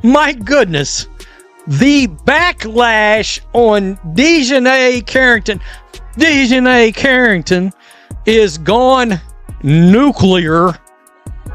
My goodness. The backlash on DiJonai Carrington. DiJonai Carrington is gone nuclear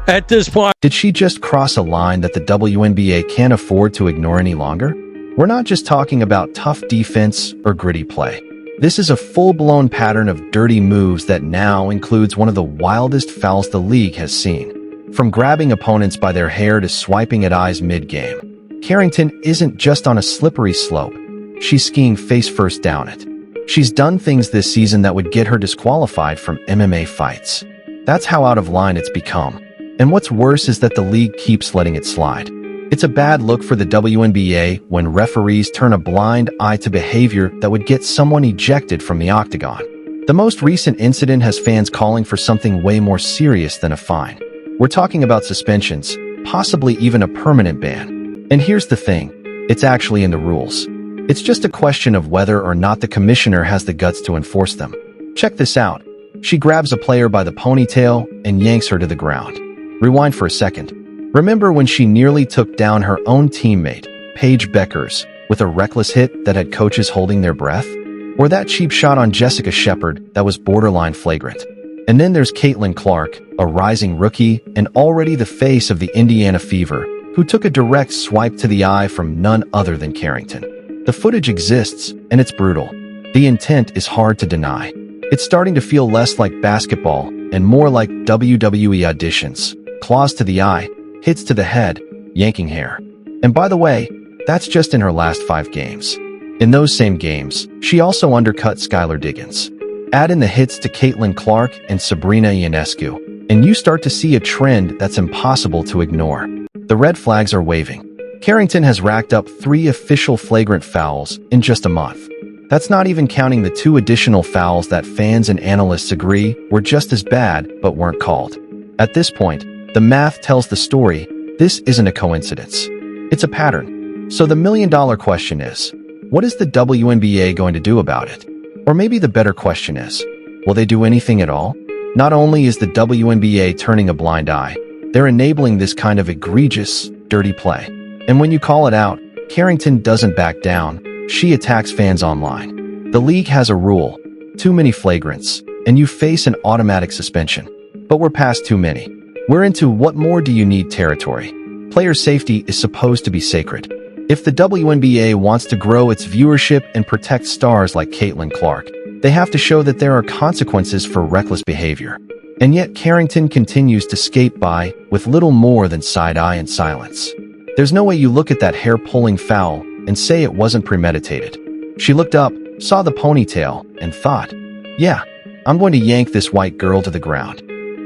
at this point. Did she just cross a line that the WNBA can't afford to ignore any longer? We're not just talking about tough defense or gritty play. This is a full-blown pattern of dirty moves that now includes one of the wildest fouls the league has seen. From grabbing opponents by their hair to swiping at eyes mid-game, Carrington isn't just on a slippery slope. She's skiing face-first down it. She's done things this season that would get her disqualified from MMA fights. That's how out of line it's become. And what's worse is that the league keeps letting it slide. It's a bad look for the WNBA when referees turn a blind eye to behavior that would get someone ejected from the octagon. The most recent incident has fans calling for something way more serious than a fine. We're talking about suspensions, possibly even a permanent ban. And here's the thing, it's actually in the rules. It's just a question of whether or not the commissioner has the guts to enforce them. Check this out. She grabs a player by the ponytail and yanks her to the ground. Rewind for a second. Remember when she nearly took down her own teammate, Paige Beckers, with a reckless hit that had coaches holding their breath? Or that cheap shot on Jessica Shepard that was borderline flagrant? And then there's Caitlin Clark, a rising rookie and already the face of the Indiana Fever, who took a direct swipe to the eye from none other than Carrington. The footage exists, and it's brutal. The intent is hard to deny. It's starting to feel less like basketball and more like WWE auditions. Claws to the eye, hits to the head, yanking hair. And by the way, that's just in her last 5 games. In those same games, she also undercut Skylar Diggins. Add in the hits to Caitlin Clark and Sabrina Ionescu, and you start to see a trend that's impossible to ignore. The red flags are waving. Carrington has racked up 3 official flagrant fouls in just a month. That's not even counting the 2 additional fouls that fans and analysts agree were just as bad but weren't called. At this point, the math tells the story. This isn't a coincidence. It's a pattern. So the million-dollar question is, what is the WNBA going to do about it? Or maybe the better question is, will they do anything at all? Not only is the WNBA turning a blind eye, they're enabling this kind of egregious, dirty play. And when you call it out, Carrington doesn't back down. She attacks fans online. The league has a rule: too many flagrants, and you face an automatic suspension. But we're past too many. We're into what more do you need territory. Player safety is supposed to be sacred. If the WNBA wants to grow its viewership and protect stars like Caitlin Clark, they have to show that there are consequences for reckless behavior. And yet Carrington continues to skate by with little more than side-eye and silence. There's no way you look at that hair-pulling foul and say it wasn't premeditated. She looked up, saw the ponytail, and thought, yeah, I'm going to yank this white girl to the ground.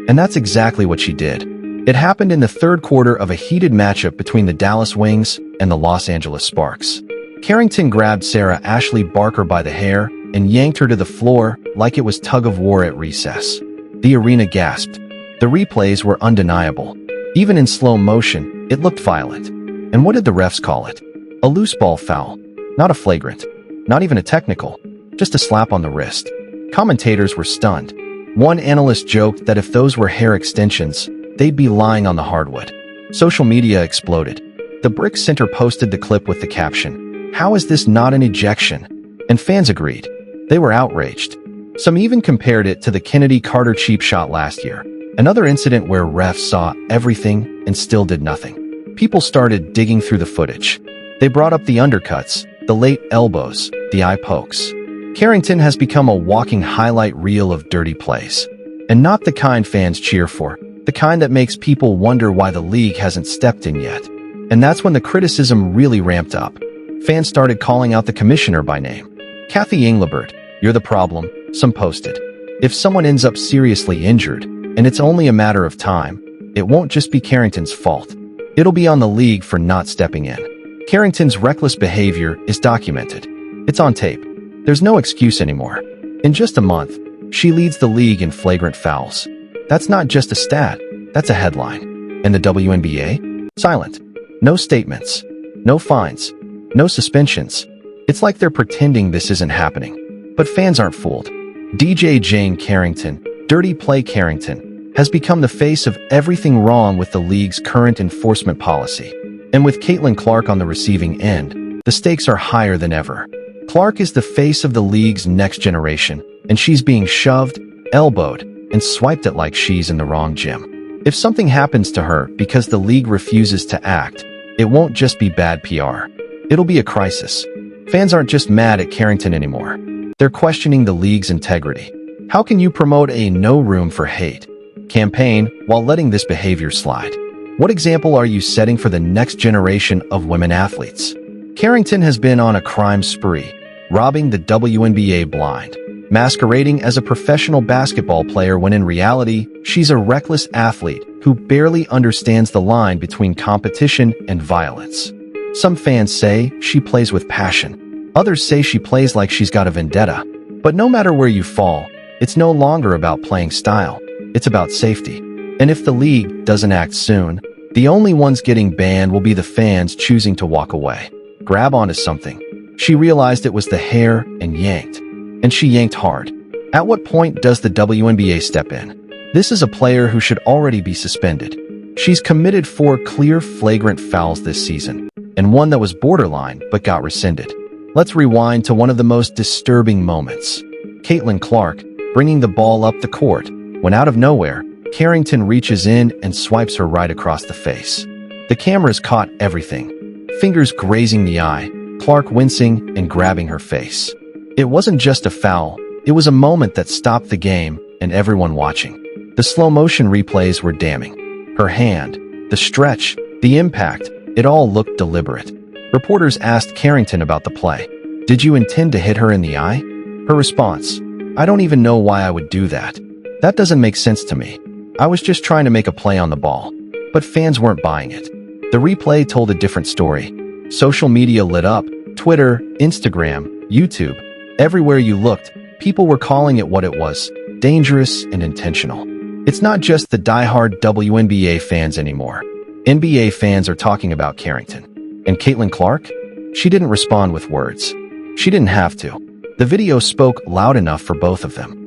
And that's exactly what she did. It happened in the 3rd quarter of a heated matchup between the Dallas Wings and the Los Angeles Sparks. Carrington grabbed Sarah Ashley Barker by the hair and yanked her to the floor like it was tug-of-war at recess. The arena gasped. The replays were undeniable. Even in slow motion, it looked violent. And what did the refs call it? A loose ball foul. Not a flagrant. Not even a technical. Just a slap on the wrist. Commentators were stunned. One analyst joked that if those were hair extensions, they'd be lying on the hardwood. Social media exploded. The Brick Center posted the clip with the caption, "How is this not an ejection?" And fans agreed. They were outraged. Some even compared it to the Kennedy Carter cheap shot last year, another incident where refs saw everything and still did nothing. People started digging through the footage. They brought up the undercuts, the late elbows, the eye pokes. Carrington has become a walking highlight reel of dirty plays. And not the kind fans cheer for, the kind that makes people wonder why the league hasn't stepped in yet. And that's when the criticism really ramped up. Fans started calling out the commissioner by name. Kathy Engelbert, you're the problem, some posted. If someone ends up seriously injured, and it's only a matter of time, it won't just be Carrington's fault. It'll be on the league for not stepping in. Carrington's reckless behavior is documented. It's on tape. There's no excuse anymore. In just a month, she leads the league in flagrant fouls. That's not just a stat, that's a headline. And the WNBA? Silent. No statements. No fines. No suspensions. It's like they're pretending this isn't happening. But fans aren't fooled. DiJonai Carrington, Dirty Play Carrington, has become the face of everything wrong with the league's current enforcement policy. And with Caitlin Clark on the receiving end, the stakes are higher than ever. Clark is the face of the league's next generation, and she's being shoved, elbowed, and swiped at like she's in the wrong gym. If something happens to her because the league refuses to act, it won't just be bad PR. It'll be a crisis. Fans aren't just mad at Carrington anymore. They're questioning the league's integrity. How can you promote a no room for hate campaign while letting this behavior slide? What example are you setting for the next generation of women athletes? Carrington has been on a crime spree, robbing the WNBA blind, masquerading as a professional basketball player when in reality, she's a reckless athlete who barely understands the line between competition and violence. Some fans say she plays with passion. Others say she plays like she's got a vendetta. But no matter where you fall, it's no longer about playing style. It's about safety. And if the league doesn't act soon, the only ones getting banned will be the fans choosing to walk away. Grab onto something. She realized it was the hair and yanked. And she yanked hard. At what point does the WNBA step in? This is a player who should already be suspended. She's committed 4 clear flagrant fouls this season, and one that was borderline but got rescinded. Let's rewind to one of the most disturbing moments. Caitlin Clark bringing the ball up the court, when out of nowhere, Carrington reaches in and swipes her right across the face. The cameras caught everything. Fingers grazing the eye, Clark wincing and grabbing her face. It wasn't just a foul, it was a moment that stopped the game and everyone watching. The slow-motion replays were damning. Her hand, the stretch, the impact, it all looked deliberate. Reporters asked Carrington about the play. "Did you intend to hit her in the eye?" Her response, "I don't even know why I would do that. That doesn't make sense to me. I was just trying to make a play on the ball." But fans weren't buying it. The replay told a different story. Social media lit up. Twitter, Instagram, YouTube. Everywhere you looked, people were calling it what it was, dangerous and intentional. It's not just the diehard WNBA fans anymore. NBA fans are talking about Carrington. And Caitlin Clark? She didn't respond with words. She didn't have to. The video spoke loud enough for both of them.